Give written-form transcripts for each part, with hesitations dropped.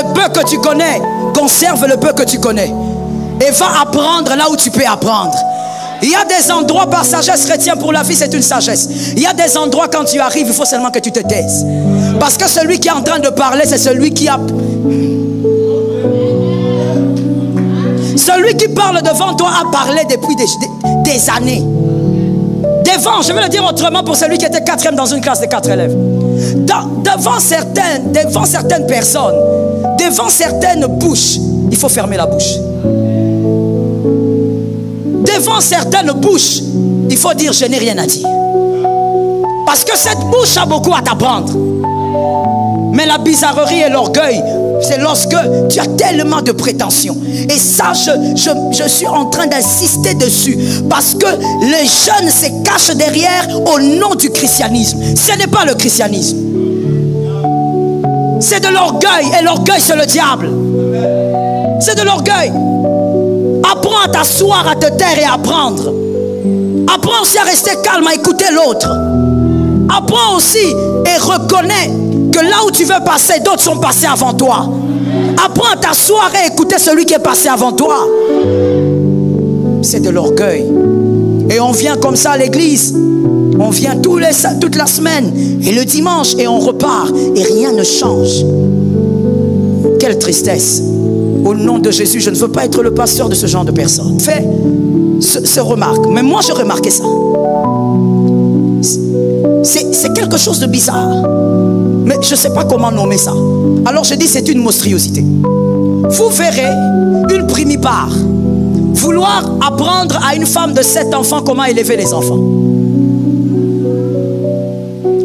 Le peu que tu connais, conserve le peu que tu connais. Et va apprendre là où tu peux apprendre. Il y a des endroits par sagesse, retiens pour la vie, c'est une sagesse. Il y a des endroits quand tu arrives, il faut seulement que tu te taises. Parce que celui qui est en train de parler, c'est celui qui a... Celui qui parle devant toi a parlé depuis des années. Devant, je vais le dire autrement pour celui qui était quatrième dans une classe de 4 élèves. Devant certaines personnes, devant certaines bouches, il faut fermer la bouche. Devant certaines bouches, il faut dire je n'ai rien à dire. Parce que cette bouche a beaucoup à t'apprendre. Mais la bizarrerie et l'orgueil, c'est lorsque tu as tellement de prétentions. Et ça, je suis en train d'insister dessus. Parce que les jeunes se cachent derrière au nom du christianisme. Ce n'est pas le christianisme. C'est de l'orgueil. Et l'orgueil, c'est le diable. C'est de l'orgueil. Apprends à t'asseoir, à te taire et à apprendre. Apprends aussi à rester calme, à écouter l'autre. Apprends aussi et reconnais que là où tu veux passer, d'autres sont passés avant toi. Apprends à t'asseoir et écouter celui qui est passé avant toi. C'est de l'orgueil. Et on vient comme ça à l'église. On vient toute la semaine et le dimanche et on repart et rien ne change. Quelle tristesse. Au nom de Jésus, je ne veux pas être le pasteur de ce genre de personnes. Fais ce remarque. Mais moi, j'ai remarqué ça. C'est quelque chose de bizarre. Mais je ne sais pas comment nommer ça. Alors je dis c'est une monstruosité. Vous verrez une primipare vouloir apprendre à une femme de 7 enfants comment élever les enfants.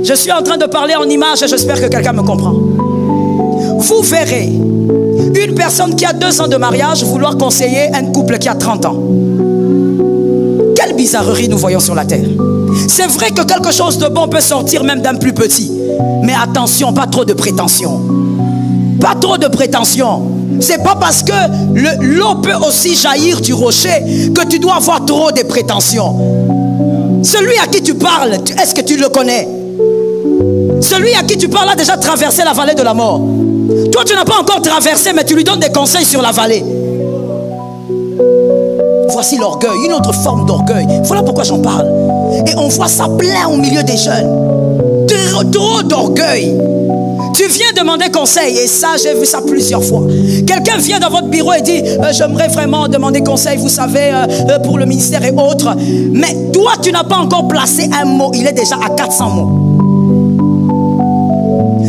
Je suis en train de parler en image et j'espère que quelqu'un me comprend. Vous verrez une personne qui a 2 ans de mariage vouloir conseiller un couple qui a 30 ans. Quelle bizarrerie nous voyons sur la terre. C'est vrai que quelque chose de bon peut sortir même d'un plus petit. Mais attention, pas trop de prétention. Pas trop de prétention. C'est pas parce que l'eau peut aussi jaillir du rocher que tu dois avoir trop de prétention. Celui à qui tu parles, est-ce que tu le connais? Celui à qui tu parles a déjà traversé la vallée de la mort. Toi, tu n'as pas encore traversé, mais tu lui donnes des conseils sur la vallée. Voici l'orgueil, une autre forme d'orgueil. Voilà pourquoi j'en parle. Et on voit ça plein au milieu des jeunes. Trop d'orgueil. Tu viens demander conseil. Et ça, j'ai vu ça plusieurs fois. Quelqu'un vient dans votre bureau et dit j'aimerais vraiment demander conseil, vous savez, pour le ministère et autres. Mais toi, tu n'as pas encore placé un mot. Il est déjà à 400 mots.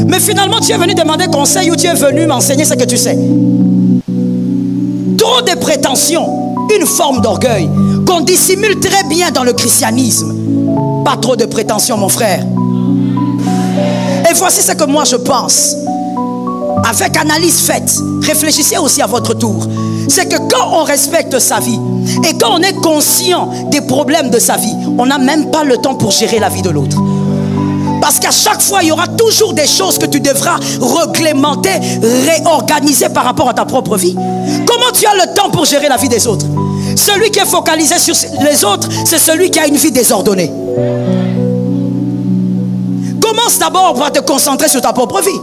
Mais finalement, tu es venu demander conseil ou tu es venu m'enseigner ce que tu sais. Trop de prétentions. Une forme d'orgueil qu'on dissimule très bien dans le christianisme. Pas trop de prétention, mon frère. Et voici ce que moi je pense. Avec analyse faite, réfléchissez aussi à votre tour. C'est que quand on respecte sa vie et quand on est conscient des problèmes de sa vie, on n'a même pas le temps pour gérer la vie de l'autre. Parce qu'à chaque fois, il y aura toujours des choses que tu devras réglementer, réorganiser par rapport à ta propre vie. Comment tu as le temps pour gérer la vie des autres? Celui qui est focalisé sur les autres, c'est celui qui a une vie désordonnée. Commence d'abord par te concentrer sur ta propre vie.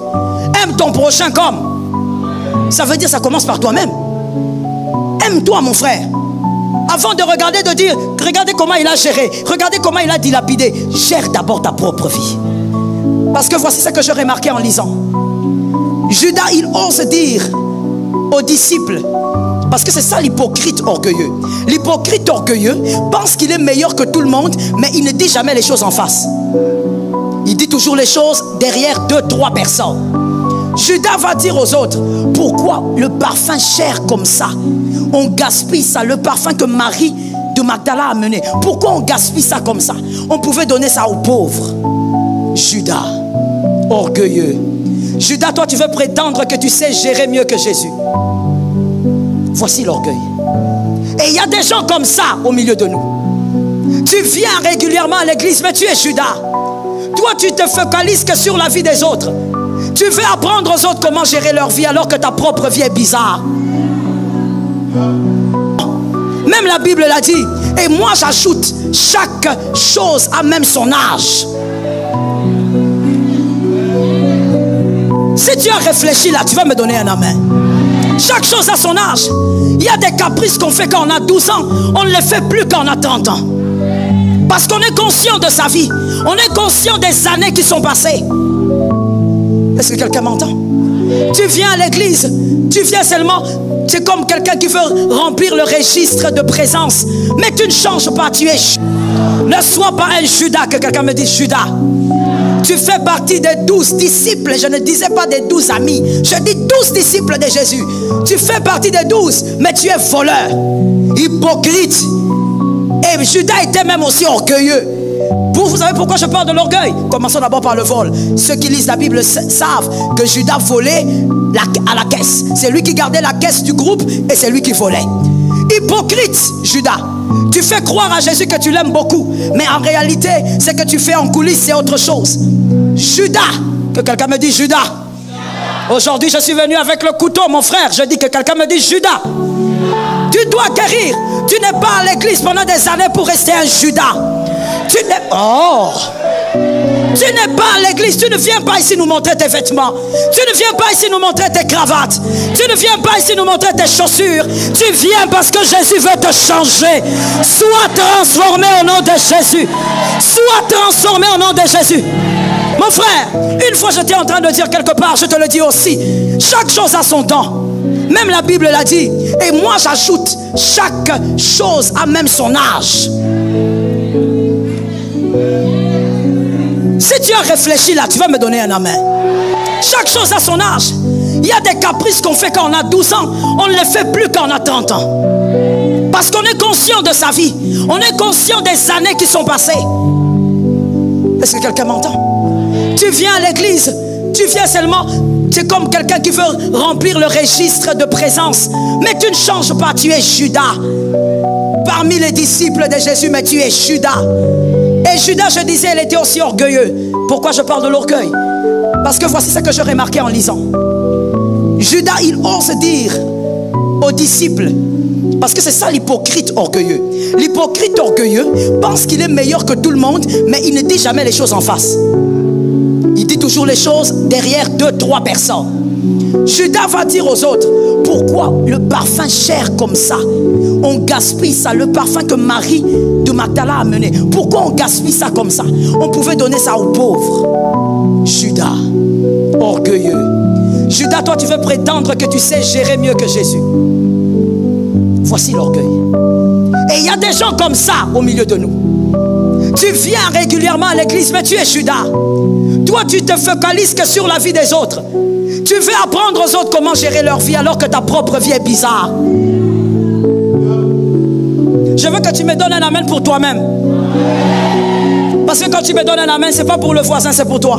Aime ton prochain comme. Ça veut dire ça commence par toi-même. Aime-toi, mon frère. Avant de regarder, de dire, regardez comment il a géré, regardez comment il a dilapidé. Gère d'abord ta propre vie. Parce que voici ce que j'ai remarqué en lisant. Judas, il ose dire aux disciples, parce que c'est ça l'hypocrite orgueilleux. L'hypocrite orgueilleux pense qu'il est meilleur que tout le monde, mais il ne dit jamais les choses en face. Il dit toujours les choses derrière 2-3 personnes. Judas va dire aux autres, pourquoi le parfum cher comme ça? On gaspille ça, le parfum que Marie de Magdala a mené. Pourquoi on gaspille ça comme ça? On pouvait donner ça aux pauvres. Judas, orgueilleux. Judas, toi tu veux prétendre que tu sais gérer mieux que Jésus. Voici l'orgueil. Et il y a des gens comme ça au milieu de nous. Tu viens régulièrement à l'église, mais tu es Judas. Toi tu te focalises que sur la vie des autres. Tu veux apprendre aux autres comment gérer leur vie alors que ta propre vie est bizarre. Même la Bible l'a dit. Et moi j'ajoute, chaque chose a même son âge. Si Si tu as réfléchi là, tu vas me donner un amen. Chaque chose a son âge. Il y a des caprices qu'on fait quand on a 12 ans. On ne les fait plus quand on a 30 ans. Parce qu'on est conscient de sa vie. On est conscient des années qui sont passées. Est-ce que quelqu'un m'entend? Tu viens à l'église. Tu viens seulement. C'est comme quelqu'un qui veut remplir le registre de présence. Mais tu ne changes pas. Tu es. Ne sois pas un Judas. Que quelqu'un me dise Judas. Tu fais partie des 12 disciples. Je ne disais pas des 12 amis. Je dis 12 disciples de Jésus. Tu fais partie des 12, mais tu es voleur, hypocrite. Et Judas était même aussi orgueilleux. Vous savez pourquoi je parle de l'orgueil? Commençons d'abord par le vol. Ceux qui lisent la Bible savent que Judas volait à la caisse. C'est lui qui gardait la caisse du groupe et c'est lui qui volait. Hypocrite, Judas. Tu fais croire à Jésus que tu l'aimes beaucoup, mais en réalité, ce que tu fais en coulisses, c'est autre chose. Judas, que quelqu'un me dise Judas. Aujourd'hui, je suis venu avec le couteau, mon frère. Je dis que quelqu'un me dise Judas. Tu dois guérir. Tu n'es pas à l'église pendant des années pour rester un Judas. Tu n'es pas à l'église. Tu ne viens pas ici nous montrer tes vêtements. Tu ne viens pas ici nous montrer tes cravates. Tu ne viens pas ici nous montrer tes chaussures. Tu viens parce que Jésus veut te changer. Sois transformé au nom de Jésus. Sois transformé au nom de Jésus. Mon frère, une fois j'étais en train de dire quelque part, je te le dis aussi, chaque chose a son temps. Même la Bible l'a dit. Et moi j'ajoute, chaque chose a même son âge. Si tu as réfléchi là, tu vas me donner un amen. Chaque chose a son âge. Il y a des caprices qu'on fait quand on a 12 ans. On ne les fait plus quand on a 30 ans. Parce qu'on est conscient de sa vie. On est conscient des années qui sont passées. Est-ce que quelqu'un m'entend? Tu viens à l'église. Tu viens seulement. C'est comme quelqu'un qui veut remplir le registre de présence. Mais tu ne changes pas. Tu es Judas. Parmi les disciples de Jésus, mais tu es Judas. Et Judas, je disais, il était aussi orgueilleux. Pourquoi je parle de l'orgueil? Parce que voici ce que je remarquais en lisant. Judas, il ose dire aux disciples, parce que c'est ça l'hypocrite orgueilleux. L'hypocrite orgueilleux pense qu'il est meilleur que tout le monde, mais il ne dit jamais les choses en face. Il dit toujours les choses derrière 2-3 personnes. Judas va dire aux autres, pourquoi le parfum cher comme ça? On gaspille ça, le parfum que Marie de Magdala a amené. Pourquoi on gaspille ça comme ça? On pouvait donner ça aux pauvres. Judas, orgueilleux. Judas, toi tu veux prétendre que tu sais gérer mieux que Jésus. Voici l'orgueil. Et il y a des gens comme ça au milieu de nous. Tu viens régulièrement à l'église, mais tu es Judas. Toi tu te focalises que sur la vie des autres. Tu veux apprendre aux autres comment gérer leur vie alors que ta propre vie est bizarre. Je veux que tu me donnes un amen pour toi-même. Parce que quand tu me donnes un amen, ce n'est pas pour le voisin, c'est pour toi.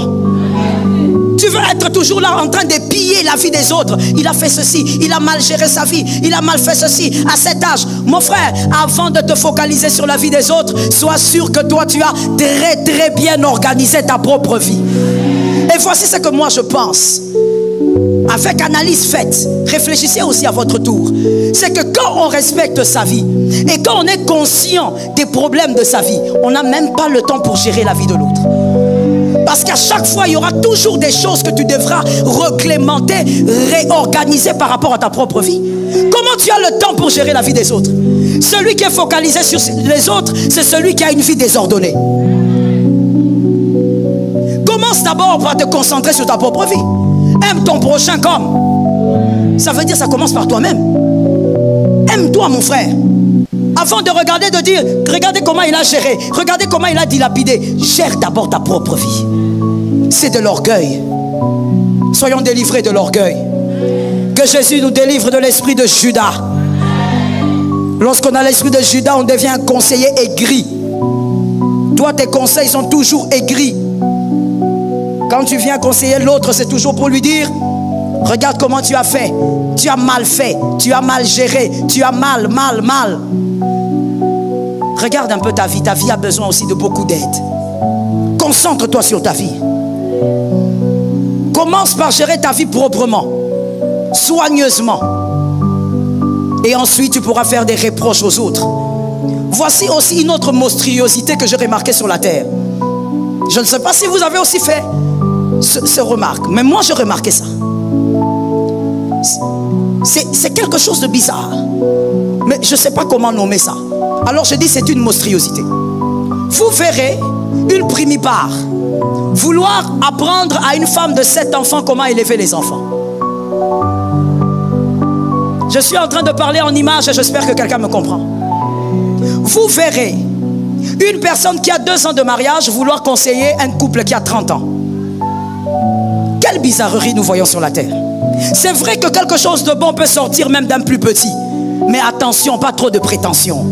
Tu veux être toujours là en train de piller la vie des autres. Il a fait ceci, il a mal géré sa vie, il a mal fait ceci à cet âge. Mon frère, avant de te focaliser sur la vie des autres, sois sûr que toi tu as très bien organisé ta propre vie. Et voici ce que moi je pense. Avec analyse faite, réfléchissez aussi à votre tour. C'est que quand on respecte sa vie et quand on est conscient des problèmes de sa vie, on n'a même pas le temps pour gérer la vie de l'autre. Parce qu'à chaque fois, il y aura toujours des choses que tu devras reclémenter, réorganiser par rapport à ta propre vie. Comment tu as le temps pour gérer la vie des autres? Celui qui est focalisé sur les autres, c'est celui qui a une vie désordonnée. Commence d'abord par te concentrer sur ta propre vie. Aime ton prochain comme. Ça veut dire ça commence par toi-même. Aime-toi, mon frère. Avant de regarder, de dire, regardez comment il a géré, regardez comment il a dilapidé. Gère d'abord ta propre vie. C'est de l'orgueil. Soyons délivrés de l'orgueil. Que Jésus nous délivre de l'esprit de Judas. Lorsqu'on a l'esprit de Judas, on devient un conseiller aigri. Toi, tes conseils sont toujours aigris. Quand tu viens conseiller l'autre, c'est toujours pour lui dire, regarde comment tu as fait. Tu as mal fait, tu as mal géré, tu as mal. Regarde un peu ta vie a besoin aussi de beaucoup d'aide. Concentre-toi sur ta vie. Commence par gérer ta vie proprement, soigneusement. Et ensuite tu pourras faire des reproches aux autres. Voici aussi une autre monstruosité que j'ai remarquée sur la terre. Je ne sais pas si vous avez aussi fait ce remarque, mais moi j'ai remarqué ça. c'est quelque chose de bizarre. Mais je ne sais pas comment nommer ça. Alors je dis c'est une monstruosité. Vous verrez une primipare vouloir apprendre à une femme de 7 enfants comment élever les enfants. Je suis en train de parler en image et j'espère que quelqu'un me comprend. Vous verrez une personne qui a 2 ans de mariage vouloir conseiller un couple qui a 30 ans. Quelle bizarrerie nous voyons sur la terre. C'est vrai que quelque chose de bon peut sortir même d'un plus petit. Mais attention, pas trop de prétention.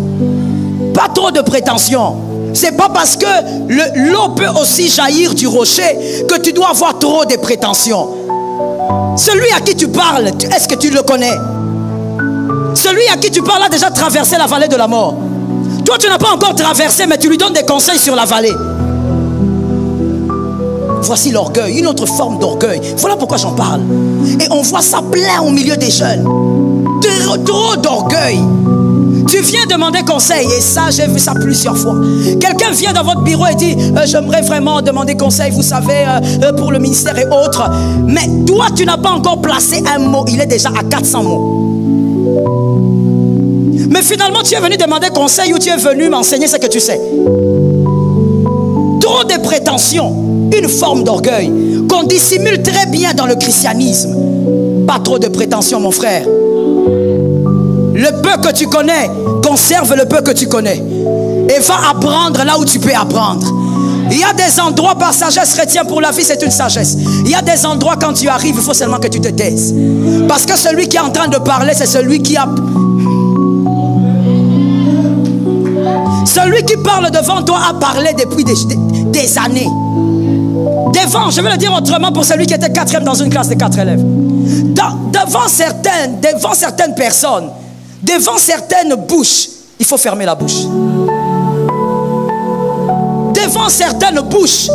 Pas trop de prétention. C'est pas parce que l'eau peut aussi jaillir du rocher que tu dois avoir trop de prétentions. Celui à qui tu parles, est-ce que tu le connais? Celui à qui tu parles a déjà traversé la vallée de la mort. Toi, tu n'as pas encore traversé, mais tu lui donnes des conseils sur la vallée. Voici l'orgueil, une autre forme d'orgueil. Voilà pourquoi j'en parle. Et on voit ça plein au milieu des jeunes. Trop d'orgueil. Tu viens demander conseil, et ça, j'ai vu ça plusieurs fois. Quelqu'un vient dans votre bureau et dit j'aimerais vraiment demander conseil, vous savez, pour le ministère et autres. Mais toi, tu n'as pas encore placé un mot, il est déjà à 400 mots. Mais finalement, tu es venu demander conseil ou tu es venu m'enseigner ce que tu sais. Trop de prétentions, une forme d'orgueil qu'on dissimule très bien dans le christianisme. Pas trop de prétentions, mon frère. Le peu que tu connais, conserve le peu que tu connais. Et va apprendre là où tu peux apprendre. Il y a des endroits par sagesse chrétienne pour la vie, c'est une sagesse. Il y a des endroits quand tu arrives, il faut seulement que tu te taises. Parce que celui qui est en train de parler, c'est celui qui a... Celui qui parle devant toi a parlé depuis des années. Devant, je vais le dire autrement pour celui qui était 4e dans une classe de 4 élèves. Devant certaines personnes, devant certaines bouches, il faut fermer la bouche. Devant certaines bouches,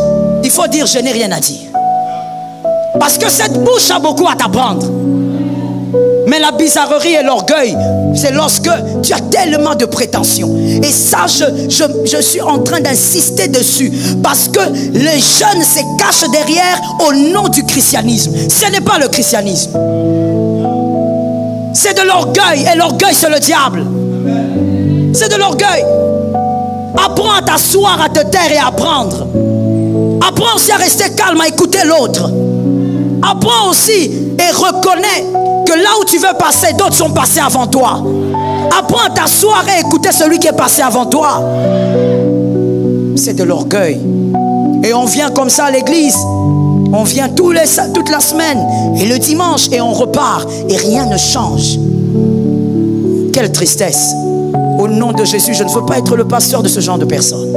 il faut dire je n'ai rien à dire. Parce que cette bouche a beaucoup à t'apprendre. Mais la bizarrerie et l'orgueil, c'est lorsque tu as tellement de prétentions. Et ça, je suis en train d'insister dessus. Parce que les jeunes se cachent derrière au nom du christianisme. Ce n'est pas le christianisme. C'est de l'orgueil. Et l'orgueil, c'est le diable. C'est de l'orgueil. Apprends à t'asseoir, à te taire et à apprendre. Apprends aussi à rester calme, à écouter l'autre. Apprends aussi et reconnais que là où tu veux passer, d'autres sont passés avant toi. Apprends à t'asseoir et écouter celui qui est passé avant toi. C'est de l'orgueil. Et on vient comme ça à l'église. On vient toute la semaine et le dimanche et on repart et rien ne change. Quelle tristesse. Au nom de Jésus, je ne veux pas être le pasteur de ce genre de personnes.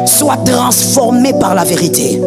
Sois transformé par la vérité.